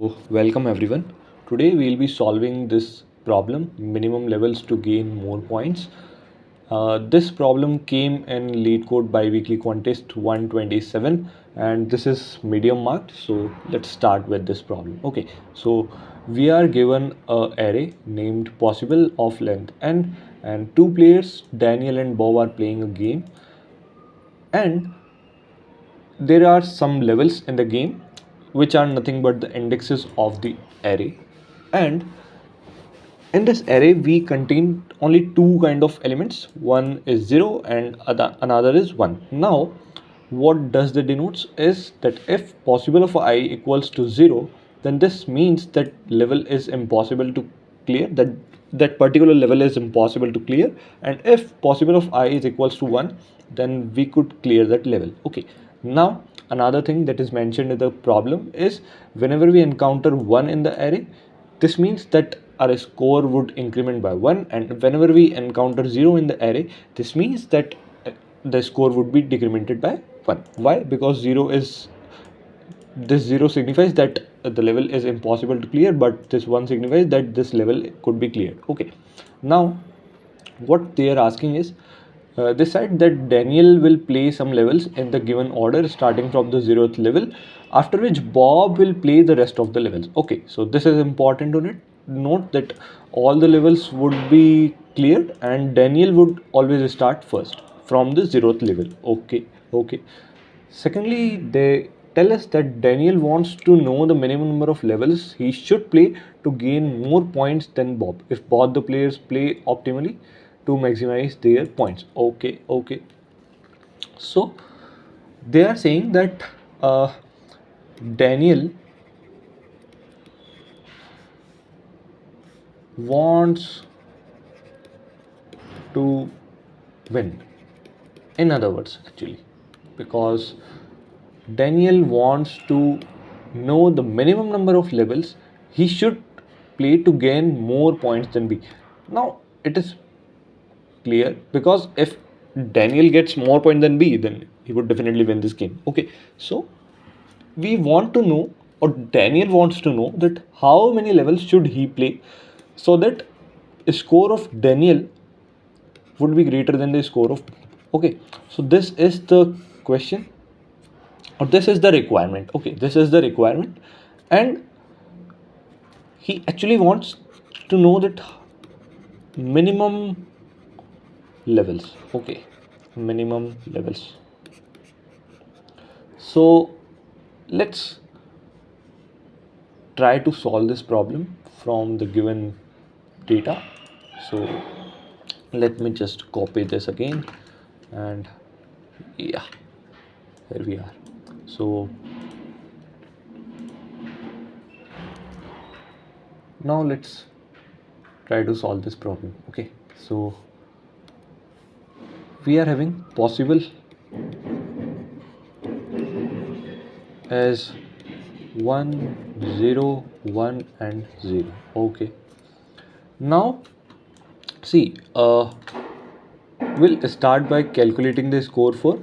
Welcome everyone. Today we'll be solving this problem, minimum levels to gain more points. This problem came in LeetCode Biweekly contest 127 and this is medium marked. So let's start with this problem. Okay, so we are given a array named possible of length and two players, Daniel and Bob, are playing a game, and there are some levels in the game which are nothing but the indexes of the array, and in this array we contain only two kind of elements. One is 0 and another is 1. Now what does that denotes is that if possible of I equals to 0, then this means that level is impossible to clear, that particular level is impossible to clear. And if possible of I is equals to 1, then we could clear that level. Okay, now another thing that is mentioned in the problem is whenever we encounter 1 in the array, this means that our score would increment by 1, and whenever we encounter 0 in the array, this means that the score would be decremented by 1. Why? Because 0 signifies that the level is impossible to clear, but this 1 signifies that this level could be cleared. Okay, now what they are asking is they said that Daniel will play some levels in the given order starting from the 0th level, after which Bob will play the rest of the levels. Okay, so this is important to note that all the levels would be cleared and Daniel would always start first from the 0th level. Okay. Secondly, they tell us that Daniel wants to know the minimum number of levels he should play to gain more points than Bob if both the players play optimally to maximize their points. Okay. So they are saying that Daniel wants to win. In other words, actually, because Daniel wants to know the minimum number of levels he should play to gain more points than B. Now it is clear because if Daniel gets more points than B, then he would definitely win this game. Okay, so we want to know, or Daniel wants to know, that how many levels should he play so that a score of Daniel would be greater than the score of B. Okay, so this is the question, or this is the requirement. Okay, this is the requirement, and he actually wants to know that minimum levels. Okay, minimum levels. So let's try to solve this problem from the given data. So let me just copy this again, and yeah, here we are. So now let's try to solve this problem. Okay, so we are having possible as 1 0 1 and 0. Okay, now see, we'll start by calculating the score for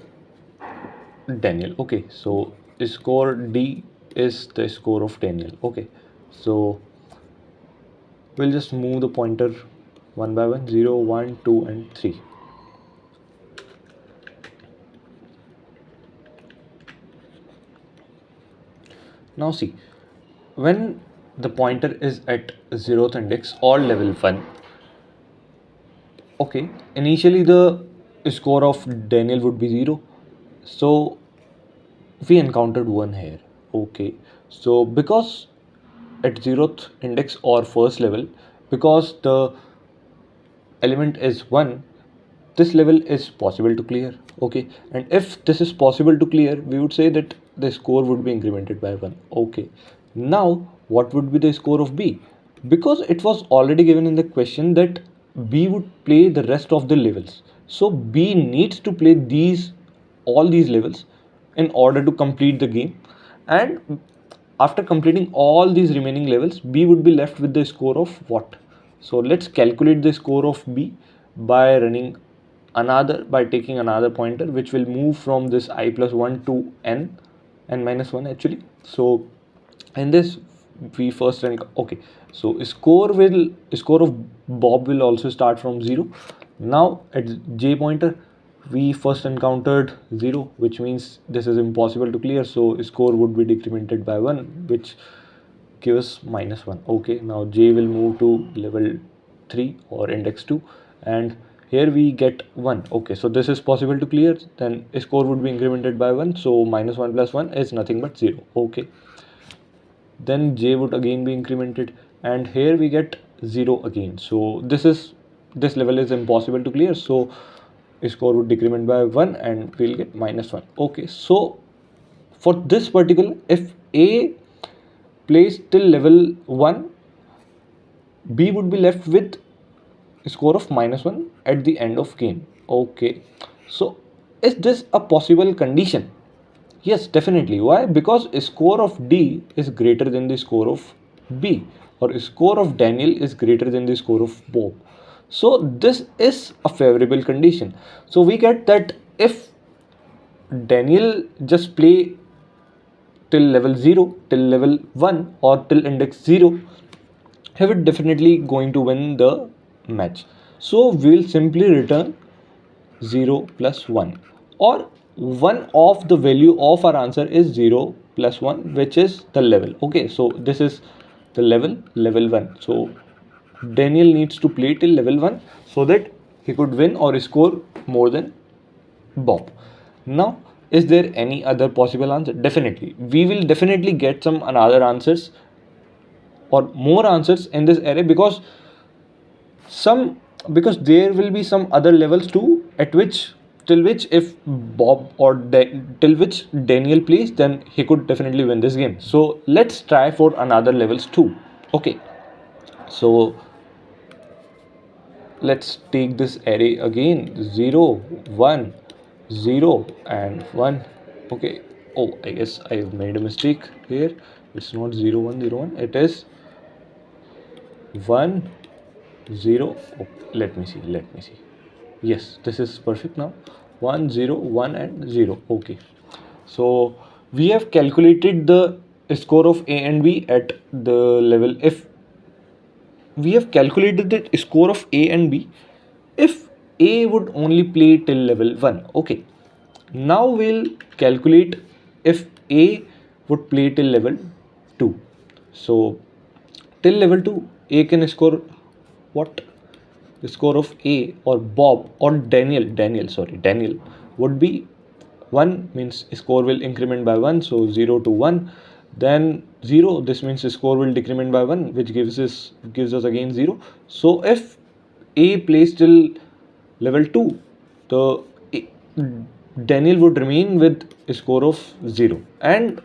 Daniel. Okay, so score D is the score of Daniel. Okay, so we'll just move the pointer one by one, 0 1 2 and 3. Now see, when the pointer is at 0th index or level 1, okay, initially the score of Daniel would be 0, so we encountered 1 here. Okay, so because at 0th index or first level, because the element is 1, this level is possible to clear. Okay, and if this is possible to clear, we would say that the score would be incremented by 1. Okay, now what would be the score of B? Because it was already given in the question that B would play the rest of the levels, so B needs to play all these levels in order to complete the game, and after completing all these remaining levels, B would be left with the score of what? So let's calculate the score of B by taking another pointer which will move from this I plus 1 to n minus 1 actually. So in this we first okay, so score of Bob will also start from 0. Now at J pointer we first encountered 0, which means this is impossible to clear, so score would be decremented by 1, which gives -1. Okay, now J will move to level 3 or index 2, and here we get 1. Okay, so this is possible to clear, then score would be incremented by 1, so -1 plus 1 is nothing but 0. Okay, then J would again be incremented, and here we get 0 again. So this level is impossible to clear, so score would decrement by 1 and we'll get -1. Okay, so for this particular, if A plays till level 1, B would be left with a score of -1 at the end of game. Okay, so is this a possible condition? Yes, definitely. Why? Because a score of D is greater than the score of B, or a score of Daniel is greater than the score of Bob. So this is a favorable condition. So we get that if Daniel just play till level 0, till level 1, or till index 0, he would definitely going to win the match. So we'll simply return 0 plus 1, or one of the value of our answer is 0 plus 1, which is the level. Okay, so this is the level 1. So Daniel needs to play till level 1 so that he could win or score more than Bob. Now, is there any other possible answer? Definitely, we will definitely get some another answers or more answers in this array, some because there will be some other levels too at which till which if Bob or till which Daniel plays, then he could definitely win this game. So let's try for another levels too. Okay, so let's take this array again, 0 1 0 and 1. Okay, oh, I guess I have made a mistake here. It's not 0 1 0 1, it is 1 0. Oh, let me see. Yes, this is perfect now. 1 0 1 and 0. Okay, so we have calculated the score of A and B at the level. If we have calculated the score of A and B, if A would only play till level 1. Okay, now we'll calculate if A would play till level 2. So till level 2, A can score what? The score of A or Bob or Daniel would be 1, means score will increment by 1, so 0 to 1. Then 0, this means score will decrement by 1, which gives us again 0. So if A plays till level 2, the Daniel would remain with a score of 0, and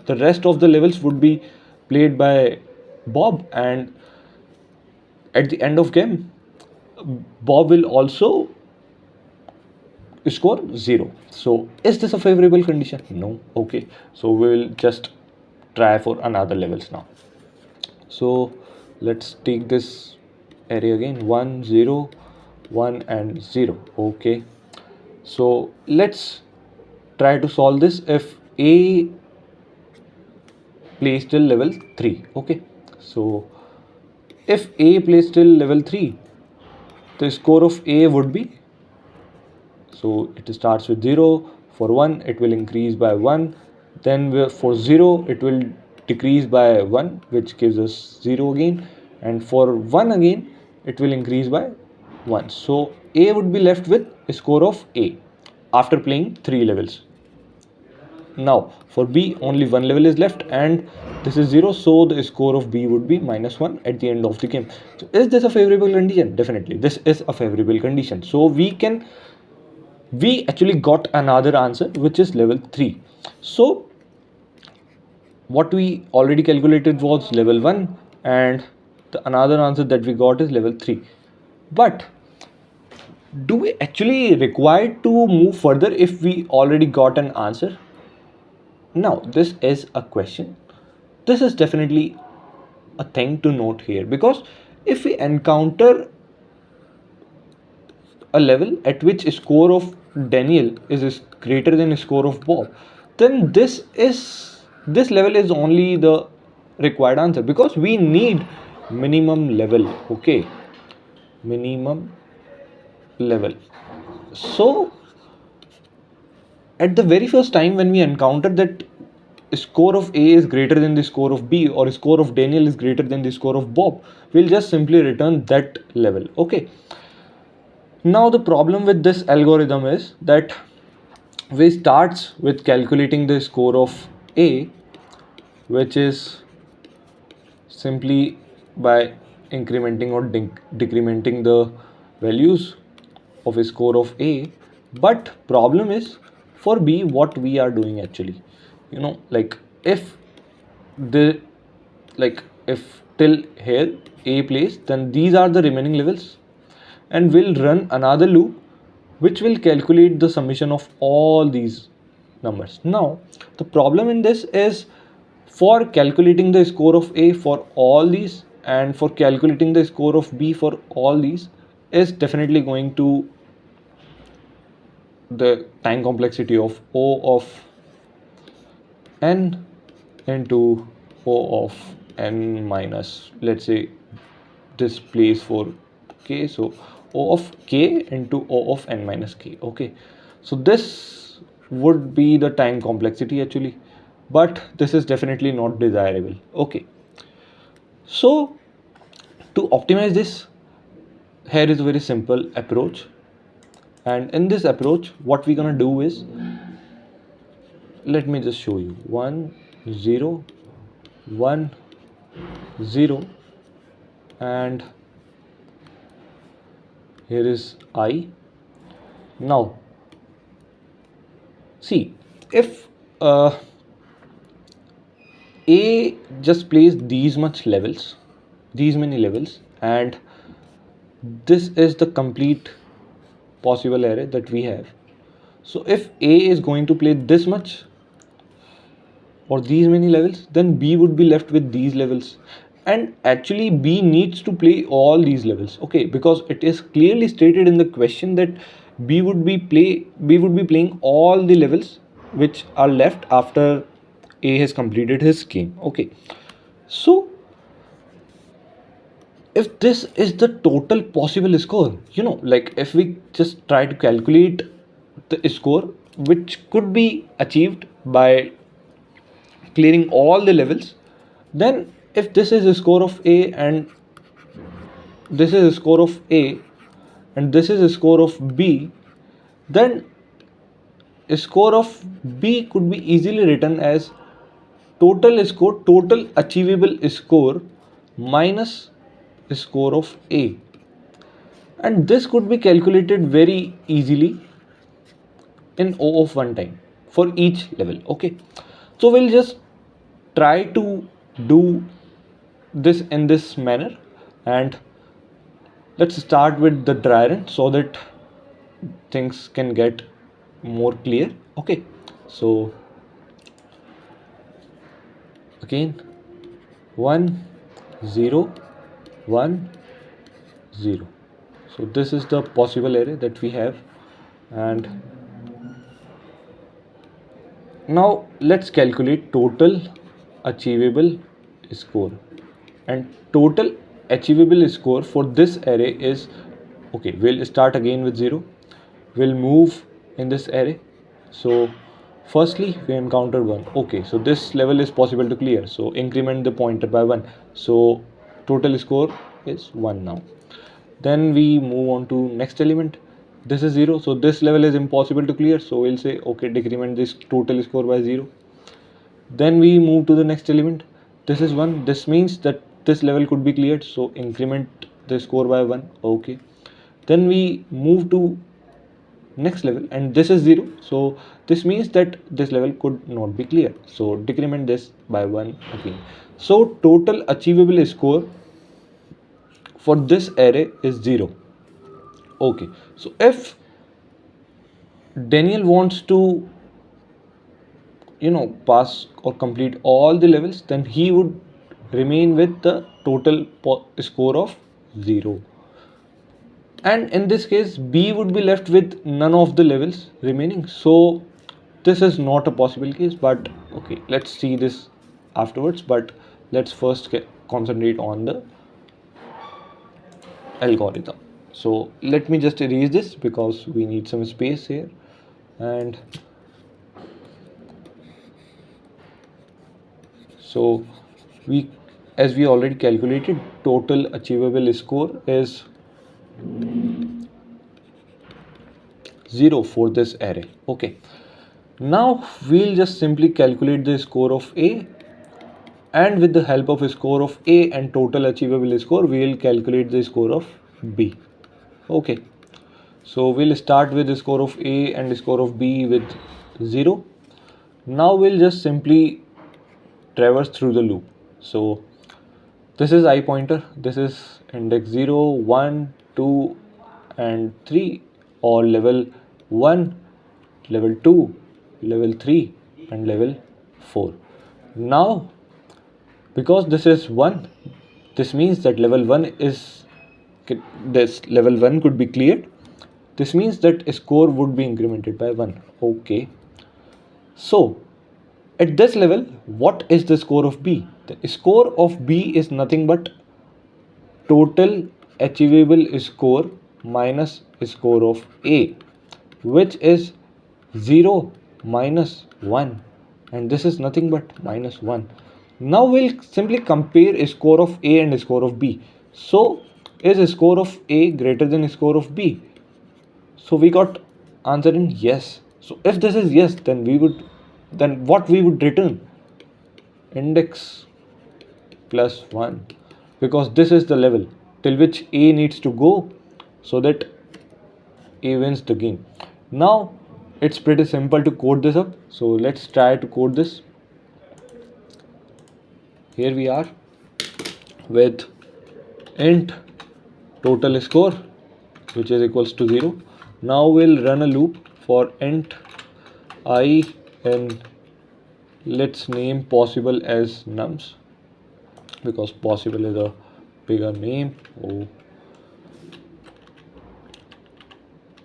the rest of the levels would be played by Bob, and at the end of game Bob will also score 0. So is this a favorable condition? No. Okay, so we will just try for another levels now. So let's take this array again, 1 0 1 and 0. Okay, so let's try to solve this if A plays till level 3. Okay, so if A plays till level 3, the score of A would be, so it starts with 0. For 1 it will increase by 1, then for 0 it will decrease by 1, which gives us 0 again, and for 1 again it will increase by 1. So A would be left with a score of A after playing 3 levels. Now for B only 1 level is left and this is 0, so the score of B would be -1 at the end of the game. So is this a favorable condition? Definitely this is a favorable condition. So we actually got another answer, which is level 3. So what we already calculated was level 1, and the another answer that we got is level 3. But do we actually require to move further if we already got an answer? Now this is a question. This is definitely a thing to note here, because if we encounter a level at which a score of Daniel is greater than a score of Bob, then this level is only the required answer, because we need minimum level. Okay, minimum level. So at the very first time when we encounter that score of A is greater than the score of B, or score of Daniel is greater than the score of Bob, we'll just simply return that level. Okay, now the problem with this algorithm is that we starts with calculating the score of A, which is simply by incrementing or decrementing the values of a score of A. But problem is, for B, what we are doing actually, like if the if till here A place, then these are the remaining levels, and we'll run another loop which will calculate the summation of all these numbers. Now the problem in this is, for calculating the score of A for all these and for calculating the score of B for all these, is definitely going to the time complexity of O of n into O of n minus, let's say this place for k, so O of k into O of n minus k. Okay, so this would be the time complexity actually, but this is definitely not desirable. Okay, so to optimize this, here is a very simple approach, and in this approach what we're gonna do is, let me just show you 1 0 1 0, and here is I. Now see, if A just plays these many levels, and this is the complete possible array that we have. So if A is going to play this much or these many levels, then B would be left with these levels, and actually B needs to play all these levels. Okay, because it is clearly stated in the question that B would be playing all the levels which are left after A has completed his game. Okay, so if this is the total possible score, like if we just try to calculate the score which could be achieved by clearing all the levels, then if this is a score of A and this is a score of A and this is a score of B, then a score of B could be easily written as total achievable score minus score of A, and this could be calculated very easily in O of one time for each level. Okay, so we'll just try to do this in this manner, and let's start with the dry run so that things can get more clear. Okay, so again 1 0 1 0, so this is the possible array that we have, and now let's calculate total achievable score. And total achievable score for this array is, okay, we'll start again with 0, we'll move in this array. So firstly we encountered 1. Okay, so this level is possible to clear, so increment the pointer by 1, so total score is 1 now. Then we move on to next element. This is 0, so this level is impossible to clear, so we'll say okay, decrement this total score by 0. Then we move to the next element. This is 1, this means that this level could be cleared, so increment the score by 1. Okay, then we move to next level and this is 0, so this means that this level could not be cleared, so decrement this by 1 again. So total achievable score for this array is 0. Okay, so if Daniel wants to pass or complete all the levels, then he would remain with the total score of 0, and in this case B would be left with none of the levels remaining, so this is not a possible case. But okay, let's see this afterwards, but let's first concentrate on the algorithm. So let me just erase this because we need some space here. And so we, as we already calculated, total achievable score is 0 for this array. Okay, now we'll just simply calculate the score of A, and with the help of a score of A and total achievable score, we'll calculate the score of B. Okay, so we'll start with the score of A and the score of B with 0. Now we'll just simply traverse through the loop. So this is I pointer, this is index 0, 1, 2 and 3, or level 1, level 2, level 3 and level 4. Now because this is 1, this means that level 1 is, this level 1 could be cleared. This means that a score would be incremented by 1. Okay, so at this level, what is the score of B? The score of B is nothing but total achievable score minus score of A, which is 0 minus 1, and this is nothing but minus 1. Now we'll simply compare score of A and score of B. So is score of A greater than score of B? So we got answer in yes. So if this is yes, then what we would return? Index plus 1, because this is the level till which A needs to go so that A wins the game. Now it's pretty simple to code this up, so let's try to code this. Here we are with int total score, which is equals to 0. Now we'll run a loop for int I, and let's name possible as nums, because possible is a bigger name. Oh,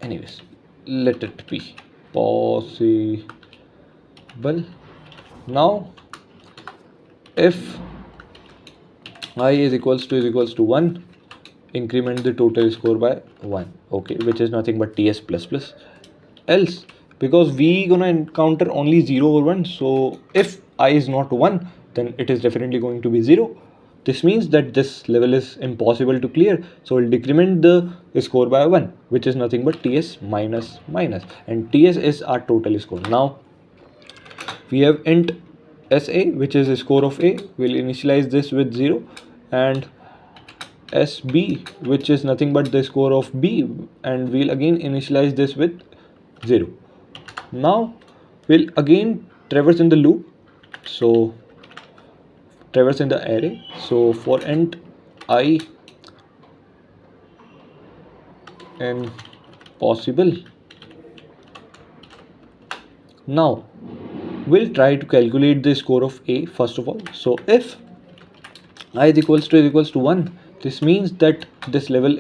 anyways, let it be possible. Now if I is equals to 1, increment the total score by 1. Okay, which is nothing but ts plus plus. Else, because we gonna encounter only 0 or 1, so if I is not 1, then it is definitely going to be 0. This means that this level is impossible to clear, so we'll decrement the score by 1, which is nothing but ts minus minus, and ts is our total score. Now we have int sa, which is the score of A. We'll initialize this with 0, and sb, which is nothing but the score of B, and we'll again initialize this with 0. Now we'll again traverse in the loop, so traverse in the array. So for int I and possible, now we'll try to calculate the score of A first of all. So if I is equals to 1, this means that this level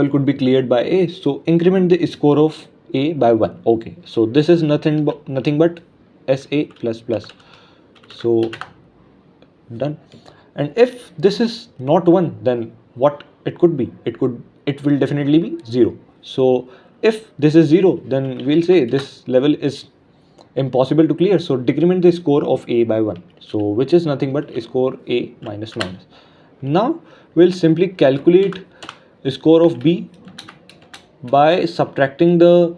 could be cleared by A, so increment the score of A by 1. Okay, so this is nothing but sa plus plus, so done. And if this is not 1, then what it could be? It will definitely be 0. So if this is 0, then we'll say this level is impossible to clear, so decrement the score of A by 1, so which is nothing but score A minus minus. Now we'll simply calculate the score of B by subtracting the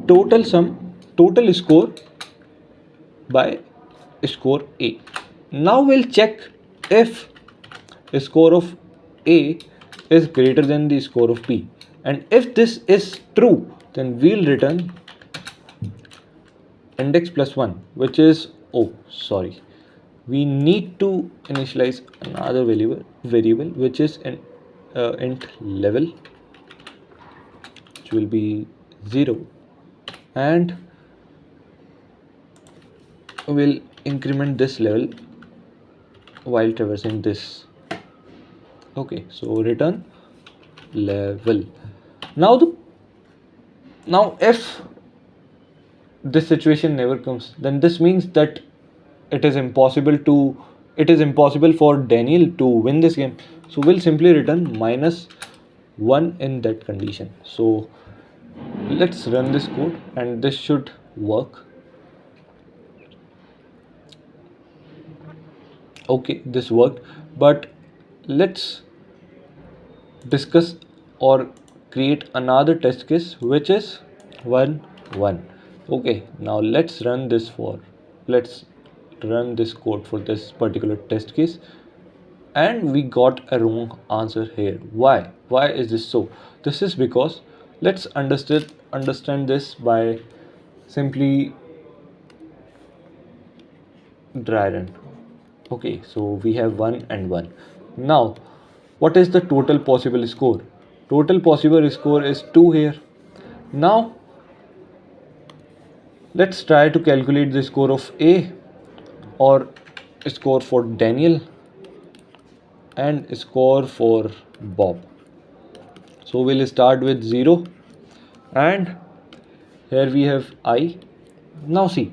total score by score A. Now we'll check if score of A is greater than the score of B, and if this is true, then we'll return index plus 1, which is, oh sorry, we need to initialize another variable which is an int level, which will be 0, and we'll increment this level while traversing this. Okay, so return level. Now if this situation never comes, then this means that it is impossible for Daniel to win this game. So we'll simply return -1 in that condition. So let's run this code and this should work. Okay, this worked, but let's discuss or create another test case which is 1 1. Okay, now let's run this code for this particular test case, and we got a wrong answer here. Why is this so? This is because let's understand this by simply dry run. Okay, so we have 1 and 1. Now what is the total possible score? Total possible score is 2 here. Now let's try to calculate the score of A, or score for Daniel, and score for Bob. So we'll start with 0, and here we have I. Now see,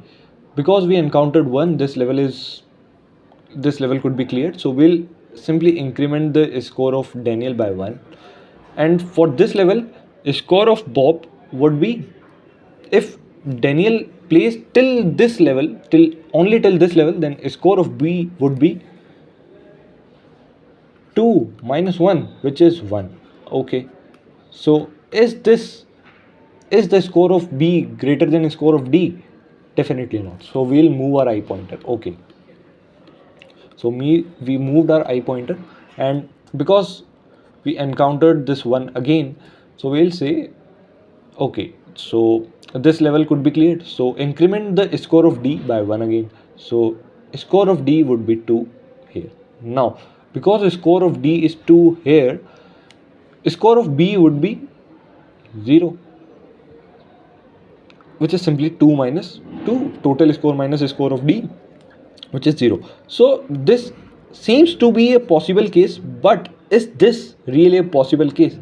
because we encountered 1, this level could be cleared. So we'll simply increment the score of Daniel by 1, and for this level, score of Bob would be, if Daniel plays till this level, only till this level, then score of B would be 2 minus 1, which is 1. Okay, so is the score of B greater than the score of D? Definitely not. So we'll move our I pointer. Okay, so we moved our I pointer, and because we encountered this one again, so we'll say, okay, so this level could be cleared. So increment the score of D by 1 again. So score of D would be 2 here. Now because the score of D is 2 here, score of B would be 0, which is simply 2 minus 2, total score minus score of D, which is 0. So this seems to be a possible case, but is this really a possible case?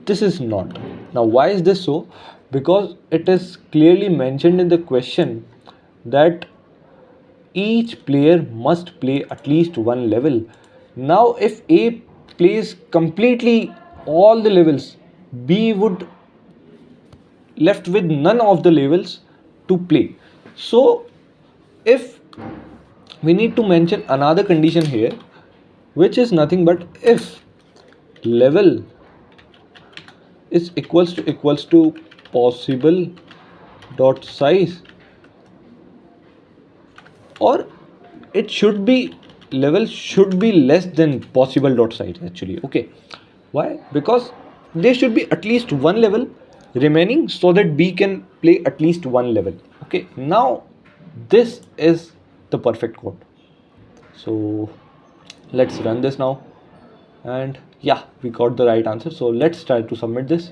This is not. Now why is this so? Because it is clearly mentioned in the question that each player must play at least one level. Now if A plays completely all the levels, B would left with none of the levels to play. So if we need to mention another condition here, which is nothing but if level is equals to possible dot size, or it should be, level should be less than possible dot size actually. Okay, why? Because there should be at least one level remaining so that B can play at least one level. Okay, now this is the perfect code. So let's run this now, and yeah, we got the right answer. So let's try to submit this,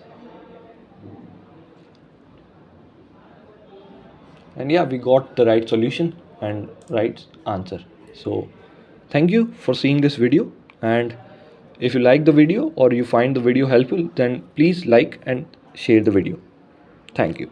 and yeah, we got the right solution and right answer. So thank you for seeing this video, and if you like the video or you find the video helpful, then please like and share the video. Thank you.